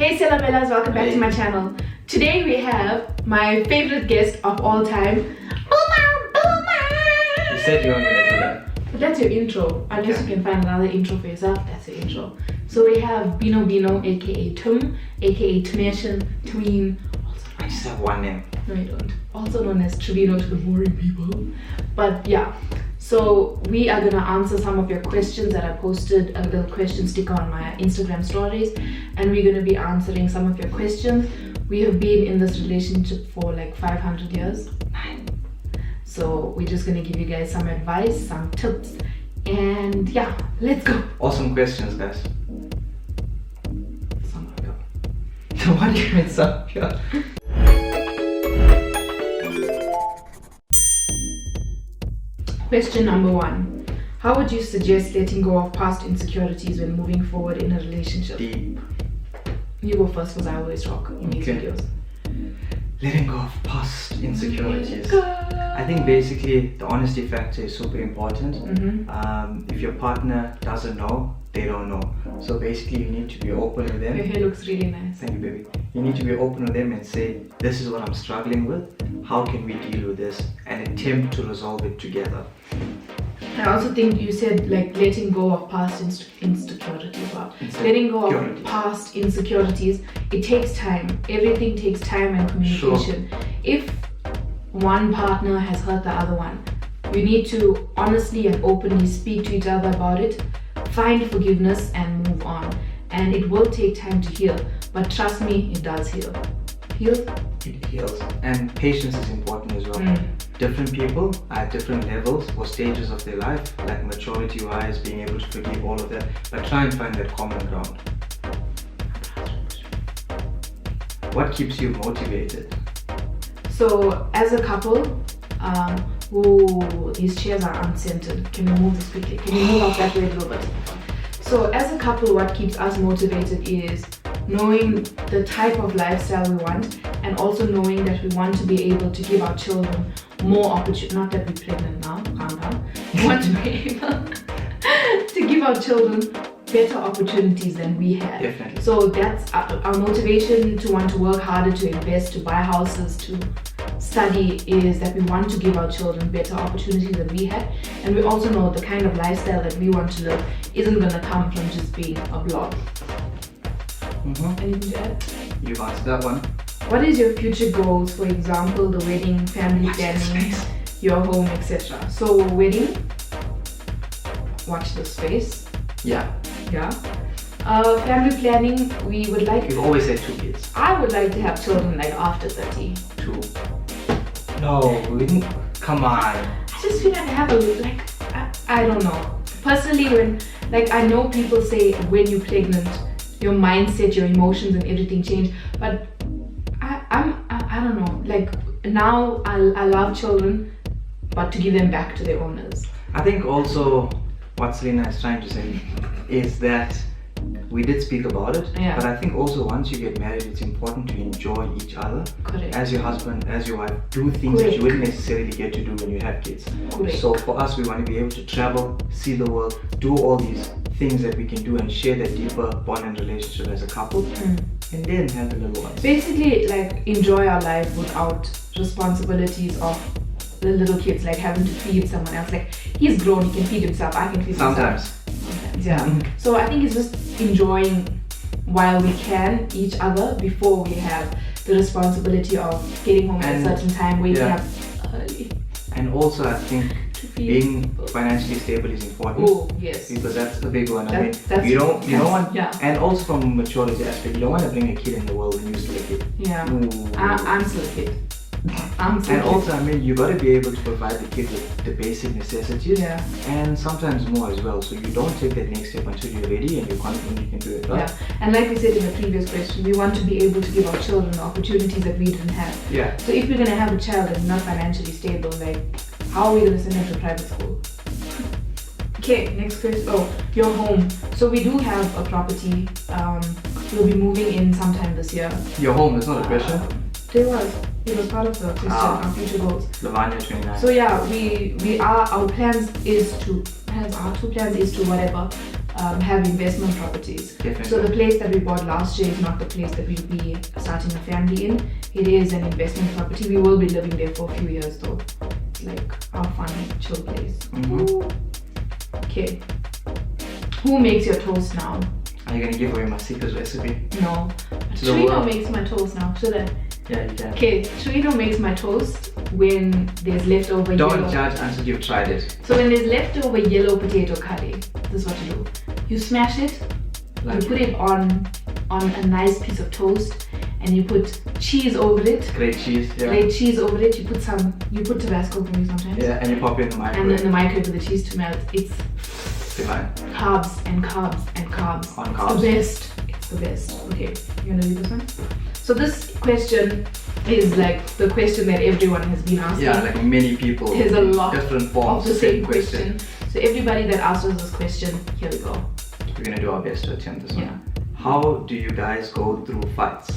Hey Celebellas, welcome back to my channel. Today we have my favorite guest of all time, You said you weren't going to do that. But that's your intro. Unless you can find another intro for yourself, that's your intro. So we have Bino Bino, aka Tum, aka Tumation, Tween. I just have one name. No, you don't. Also known as Trevino to the boring people. But yeah, so we are gonna answer some of your questions that I posted a little question sticker on my Instagram stories, and we're gonna be answering some of your questions. We have been in this relationship for like 500 years. So we're just gonna give you guys some advice, some tips, and yeah, let's go. Awesome questions, guys. Some of you. What do you mean, some? Yeah. Question number 1. How would you suggest letting go of past insecurities when moving forward in a relationship? Deep. You go first because I always talk in these Okay. videos. Letting go of past insecurities. I think basically the honesty factor is super important. If your partner doesn't know, they don't know. So basically you need to be open with them. Your hair looks really nice. Thank you, baby. You need to be open with them and say, this is what I'm struggling with. How can we deal with this? And attempt to resolve it together. I also think you said like letting go of past insecurities. Wow. Letting go of past insecurities. It takes time. Everything takes time and communication. Sure. If one partner has hurt the other one, you need to honestly and openly speak to each other about it, find forgiveness and move on. And it will take time to heal, but trust me, it does heal. Heal? It heals. And patience is important as well. Different people are at different levels or stages of their life, like maturity wise, being able to forgive, all of that, but try and find that common ground. What keeps you motivated? So as a couple, these chairs are uncentered. Can you move this quickly? Can you move out that way a little bit? So as a couple, what keeps us motivated is knowing the type of lifestyle we want, and also knowing that we want to be able to give our children more opportunity. Not that we're pregnant now, calm down. We want to be able to give our children better opportunities than we had. Definitely. So that's our motivation to want to work harder, to invest, to buy houses, to study, is that we want to give our children better opportunities than we had. And we also know the kind of lifestyle that we want to live isn't going to come from just being a blog. Anything to add? You've answered that one. What is your future goals? For example, the wedding, family planning, your home, etc. So wedding, watch the space. Yeah. Family planning, we would like. You've always said 2 kids. I would like to have children like after 30. 2. No, we didn't. Come on. I just feel like I have I don't know. Personally, when I know people say when you're pregnant, your mindset, your emotions and everything change, but I don't know, now I love children, but to give them back to their owners. I think also what Selina is trying to say is that we did speak about it, but I think also once you get married, it's important to enjoy each other. Correct. As your husband, as your wife, do things that you wouldn't necessarily get to do when you have kids. Correct. So for us, we want to be able to travel, see the world, do all these things that we can do and share that deeper bond and relationship as a couple, and then have the little ones. Basically, enjoy our life without responsibilities of the little kids, having to feed someone else. He's grown, he can feed himself, I can feed myself. Sometimes, yeah. So I think it's just enjoying while we can each other before we have the responsibility of getting home at a certain time, waking up early. And also I think being financially stable is important. Oh, yes. Because that's the big one. You don't want, and also from a maturity aspect, you don't want to bring a kid in the world and you're still a kid. Yeah. I'm still a kid. Also, you got to be able to provide the kid with the basic necessities, and sometimes more as well. So you don't take that next step until you're ready and you're confident you can do it. Right? Yeah, and like we said in the previous question, we want to be able to give our children the opportunities that we didn't have. Yeah. So if we're going to have a child that's not financially stable, how are we going to send them to private school? Okay, next question. Oh, your home. So we do have a property. We'll be moving in sometime this year. Your home is not a question. It was part of the question, our future goals. Lavanya 29. So yeah, our plans is to whatever, have investment properties. Definitely. So the place that we bought last year is not the place that we'll be starting a family in. It is an investment property. We will be living there for a few years though. It's like our fun, chill place. Okay. Who makes your toast now? Are you gonna give away my secret recipe? No. To the Trevino world. makes my toast now. Should I? Yeah, you can. Okay, Trevino makes my toast when there's leftover Don't yellow. judge until you've tried it. So when there's leftover yellow potato curry, this is what you do. You smash it, Like you put it on a nice piece of toast, and you put cheese over it. great cheese, yeah. Grate cheese over it. You put Tabasco for me sometimes. Yeah, and you pop it in the And microwave. in the microwave with the cheese to melt. It's Divine. carbs and carbs and carbs. On It's carbs. the best. It's the best. Okay, you wanna read this one? So this question is like the question that everyone has been asking. Yeah, like many people. There's a lot different of forms. the same question. So everybody that asked us this question, here we go. We're gonna do our best to attempt this Yeah. one. How do you guys go through fights?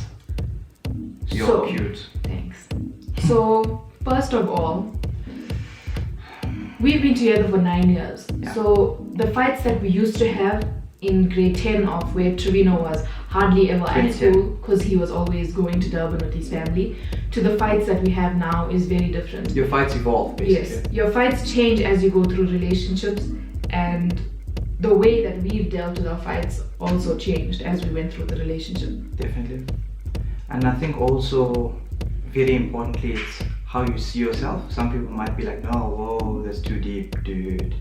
You're So- cute. Thanks. So first of all, we've been together for 9 years. Yeah. So the fights that we used to have in grade 10 of where Trevino was hardly ever at 2010. school because he was always going to Durban with his family, to the fights that we have now is very different. Your fights evolve, basically. Yes, your fights change as you go through relationships, and the way that we've dealt with our fights also changed as we went through the relationship. Definitely. And I think also, very importantly, it's how you see yourself. Some people might be like, no, whoa, that's too deep, dude.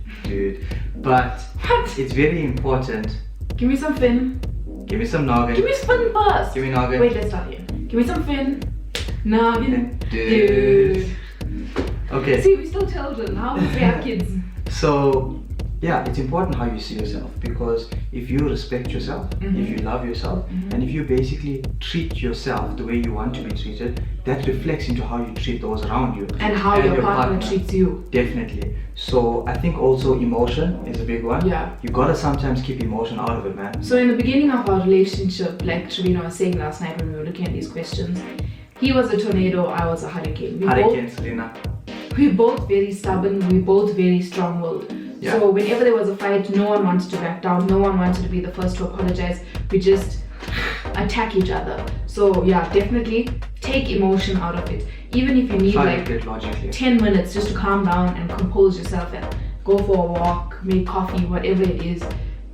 But What? it's very important. Give me some fin. Give me some noggin. Give me spin first. Give me noggin. Wait, let's start here. Give me some fin. Noggin. Dude. Okay. See, we still children. How we have kids. So, yeah, it's important how you see yourself, because if you respect yourself, if you love yourself, and if you basically treat yourself the way you want to be treated, that reflects into how you treat those around you. And how your partner treats you. Definitely. So I think also emotion is a big one. Yeah. You gotta sometimes keep emotion out of it, man. So in the beginning of our relationship, like Trevino was saying last night when we were looking at these questions, he was a tornado, I was a hurricane. Hurricane, Selina. We're both very stubborn, we're both very strong-willed. Yeah. So whenever there was a fight, no one wanted to back down, no one wanted to be the first to apologize. We just attack each other. So yeah, definitely take emotion out of it. Even if you need Try like to get logically. 10 minutes just to calm down and compose yourself and go for a walk, make coffee, whatever it is.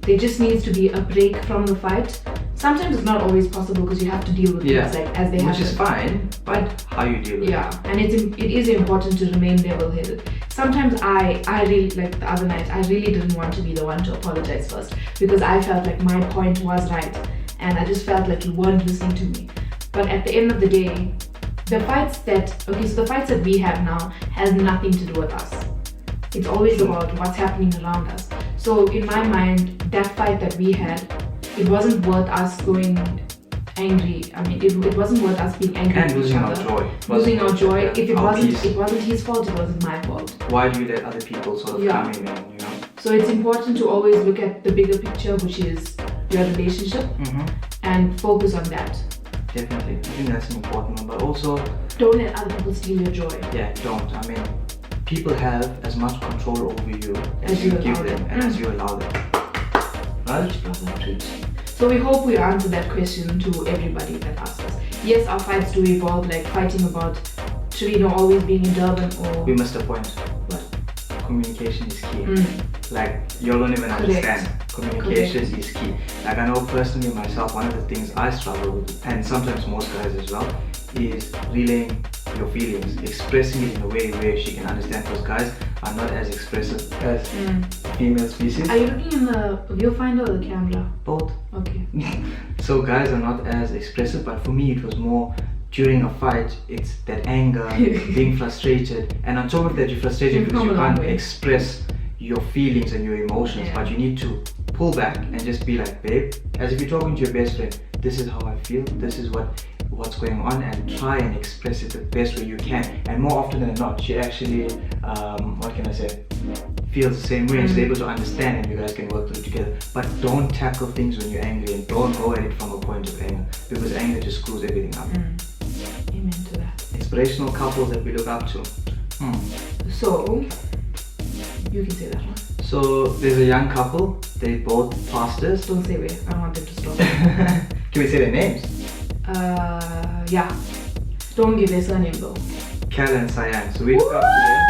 There just needs to be a break from the fight. Sometimes it's not always possible because you have to deal with things like as they happen. Which is fine, but how you deal with Yeah, and it is important to remain level-headed. Sometimes I really, like the other night, I really didn't want to be the one to apologize first because I felt like my point was right and I just felt like you weren't listening to me. But at the end of the day, the fights that we have now has nothing to do with us. It's always about what's happening around us. So in my mind, that fight that we had, it wasn't worth us going angry. I mean, it wasn't worth us being angry and with each losing our other. joy. Losing our joy. If it our wasn't, peace. it wasn't his fault. It wasn't my fault. Why do you let other people sort of Yeah. come in and, you know? So it's important to always look at the bigger picture, which is your relationship, and focus on that. Definitely. I think that's an important one. But also, Don't let other people steal your joy. yeah, don't. I mean, people have as much control over you As you give allow them them. and as you allow them. Right? So we hope we answered that question to everybody that asked us. Yes, our fights do evolve, like fighting about Trevino always being in Durban or We missed a point. what? Communication is key. Like, you don't even understand. Communication is key. Like, I know personally myself, one of the things I struggle with, and sometimes most guys as well, is relaying your feelings, expressing it in a way where she can understand, because guys are not as expressive as female species. Are you looking in the viewfinder or the camera? Both. Okay. So guys are not as expressive, but for me it was more during a fight, it's that anger, being frustrated, and on top of that you're frustrated because you can't express your feelings and your emotions, but you need to pull back and just be like, babe, as if you're talking to your best friend, this is how I feel, this is what's going on, and try and express it the best way you can. And more often than not, she actually, feels the same way and is able to understand, and you guys can work through it together. But don't tackle things when you're angry, and don't go at it from a point of anger, because anger just screws everything up. Amen to that. Inspirational couples that we look up to. So, you can say that one. So there's a young couple. They both pastors. Don't say where. I don't want them to stop. Can we say their names? Yeah. Don't give their surname though. Cal and Cyan. So we look up to them,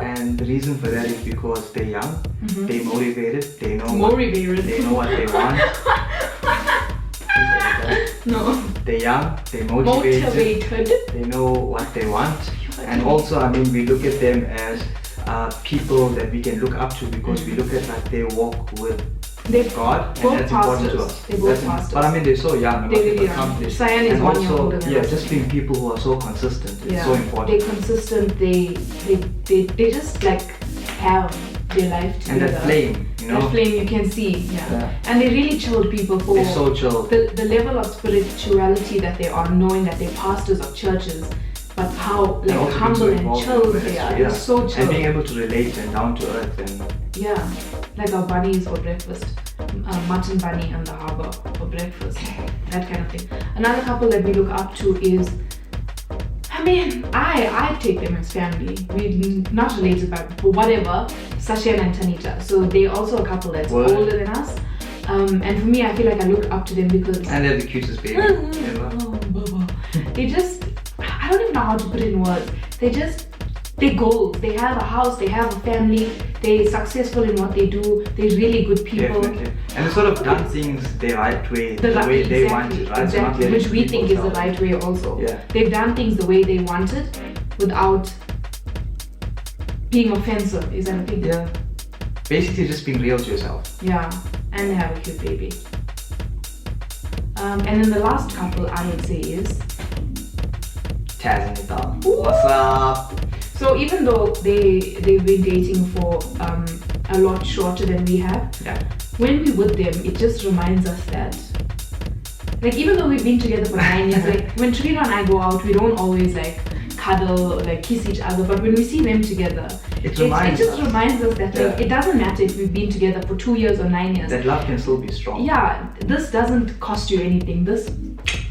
and the reason for that is because they're young, they're motivated, they know what they want. No. They're young, they're motivated, they know what they want, and also I mean we look at them as people that we can look up to because we look at like their walk with God, and that's important to us. They're both pastors. But I mean they're so young, they really are. Cyan is 1 year older than us. Just being people who are so consistent is so important. They're consistent, they just like have their life together. And that flame, you know? That flame you can see, And they're really chilled people for they're so chilled. The level of spirituality that they are, knowing that they're pastors of churches, but how like humble and chilled they are. They're so chilled. And being able to relate and down to earth and like our bunnies for breakfast. Mutton bunny on the harbour for breakfast. That kind of thing. Another couple that we look up to is, I mean, I take them as family. We're not related but whatever. Sashen and Tanita. So they're also a couple that's older than us. And for me, I feel like I look up to them because... And they're the cutest baby ever. They just... I don't even know how to put it in words. They're goals. They have a house, they have a family, they're successful in what they do, they're really good people. Definitely. And they sort of done things the right way, the way they want it, right? Exactly, which we think is the right way also. They've done things the way they wanted without being offensive. Is that a thing? Yeah. Basically just being real to yourself. Yeah, and they have a cute baby. And then the last couple I would say is Taz and Naidoo. What's up? So even though they've been dating for a lot shorter than we have, when we're with them, it just reminds us that, like, even though we've been together for 9 years, like when Trevino and I go out, we don't always like cuddle or like kiss each other, but when we see them together, it just reminds us that like, it doesn't matter if we've been together for 2 years or 9 years. That love can still be strong. Yeah, this doesn't cost you anything. This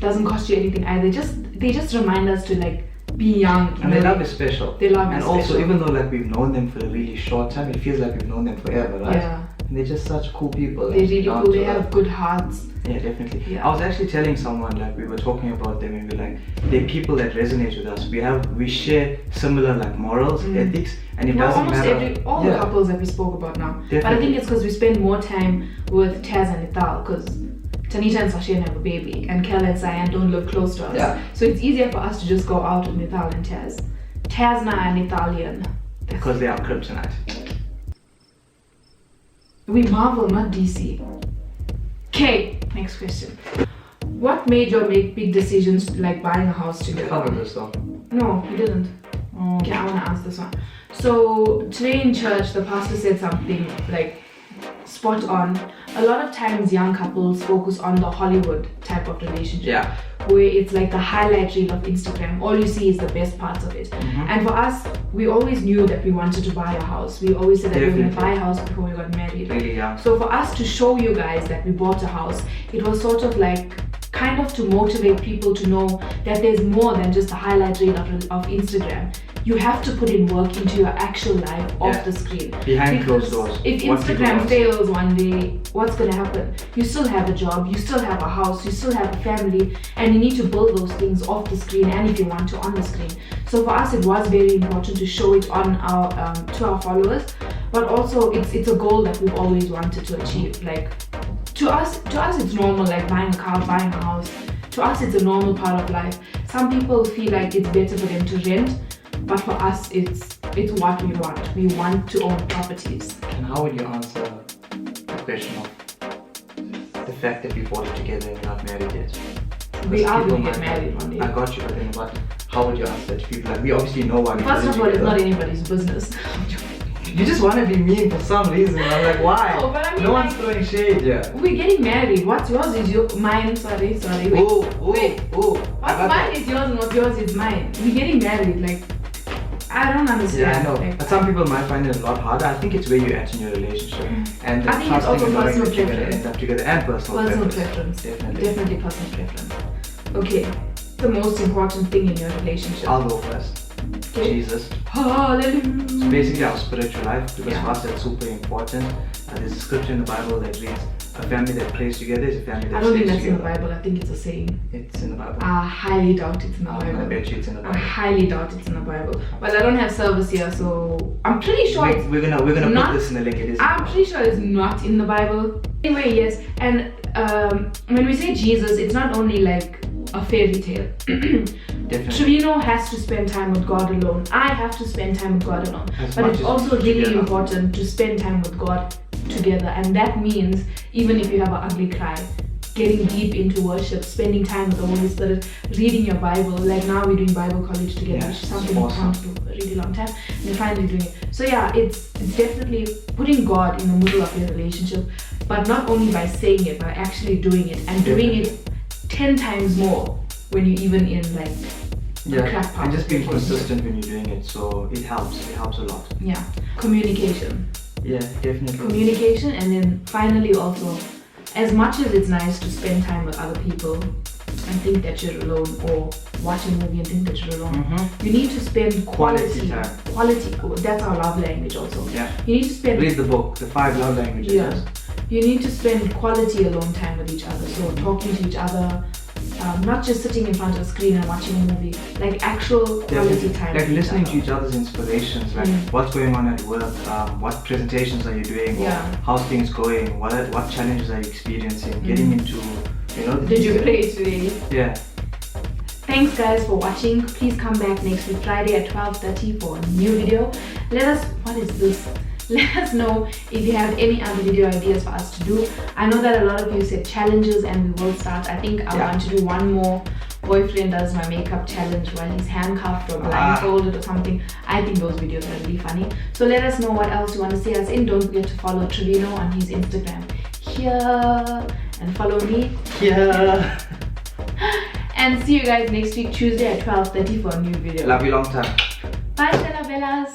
doesn't cost you anything either. They just remind us to like be young. And their love is special. Their love is special. And also, even though like we've known them for a really short time, it feels like we've known them forever, right? Yeah. And they're just such cool people. They're really cool. They have good hearts. Yeah, definitely. Yeah. I was actually telling someone, like, we were talking about them and we're like, they're people that resonate with us. We share similar like morals, ethics, and it doesn't matter. All the couples that we spoke about now. Definitely. But I think it's because we spend more time with Taz and Naidoo, because Tanita and Sashen have a baby, and Kel and Cyan don't live close to us. Yeah. So it's easier for us to just go out with Naidoo and Taz. Tazna and Italian. Because they are kryptonite. We Marvel, not DC. Okay, next question. What made you make big decisions like buying a house together? Cover this though. No, we didn't. Okay, I want to answer this one. So today in church, the pastor said something like spot on. A lot of times young couples focus on the Hollywood type of relationship. Yeah. Where it's like the highlight reel of Instagram. All you see is the best parts of it. And for us, we always knew that we wanted to buy a house. We always said that we were going to buy a house before we got married. Really, yeah. So for us to show you guys that we bought a house, it was sort of like kind of to motivate people to know that there's more than just a highlight reel of Instagram. You have to put in work into your actual life off the screen. Behind closed doors. If Instagram fails one day, what's going to happen? You still have a job, you still have a house, you still have a family, and you need to build those things off the screen and if you want to on the screen. So for us, it was very important to show it on our to our followers, but also it's a goal that we've always wanted to achieve. Like to us it's normal, like buying a car, buying a house. To us, it's a normal part of life. Some people feel like it's better for them to rent. But for us, it's what we want. We want to own properties. And how would you answer the question of the fact that we bought it together and we're not married yet? We are going to get married one day. I got you, but then how would you answer that to people? Like, we obviously know why we First of all, it's not anybody's business. You just want to be mean for some reason. I'm like, why? No, but I mean, no one's throwing shade here. We're getting married. What's yours is mine. Sorry. Wait. What's mine is yours and what's yours is mine. We're getting married. Like, I don't understand. Yeah, I know. Like, but some people might find it a lot harder. I think it's where you're at in your relationship. And I think it's also personal preference. You're going to end up together and personal preference. Definitely personal preference. Okay. The most important thing in your relationship. I'll go first. Jesus. Hallelujah. So basically our spiritual life, because Yeah. for us that's super important. There's a scripture in the Bible that reads, a family that prays together is a family that I don't think stays that's in the together. Bible. I think it's a saying. It's in the Bible. I highly doubt it's in the I Bible. bet you it's in the I Bible. highly doubt it's in the Bible. Well, I don't have service here, so I'm pretty sure it's We're gonna not- put this in the link. It is. I'm pretty sure it's not in the Bible. Anyway, yes, and when we say Jesus, it's not only like a fairy tale. Definitely. Trevino has to spend time with God alone. I have to spend time with God alone. As But much it's as also really together. important to spend time with God together. And that means even if you have an ugly cry, getting deep into worship, spending time with the Holy Spirit, reading your Bible. Like now we're doing Bible college together, Yeah, which is something awesome. we can't do for a really long time. And we're finally doing it. So yeah, it's definitely putting God in the middle of your relationship, but not only by saying it, but actually doing it, and doing it 10 times more when you're even in like the crap part and just of your being relationship. consistent when you're doing it, so it helps a lot. Yeah, communication. Yeah, definitely. Communication, and then finally also, as much as it's nice to spend time with other people and think that you're alone, or watch a movie and think that you're alone, you need to spend Quality time. Quality, that's our love language also. Yeah. You need to spend Read the book, The 5 Love Languages. Yeah. You need to spend quality alone time with each other. So talking to each other, not just sitting in front of a screen and watching a movie, like actual quality time. Like with listening to each each other's inspirations, like Mm. what's going on at work, what presentations are you doing, Yeah. or how's things going, what challenges are you experiencing, getting into, you know. other. Did you pray today? Yeah. Thanks guys for watching. Please come back next week Friday at 12:30 for a new video. Let us, what is this? Let us know if you have any other video ideas for us to do. I know that a lot of you said challenges, and we will start. I think I want to do one more boyfriend does my makeup challenge while he's handcuffed or blindfolded or something. I think those videos are really funny. So let us know what else you want to see us in. Don't forget to follow Trevino on his Instagram here, and follow me. Yeah. And see you guys next week Tuesday at 12:30 for a new video. Love you long time. Bye, Stella Bellas.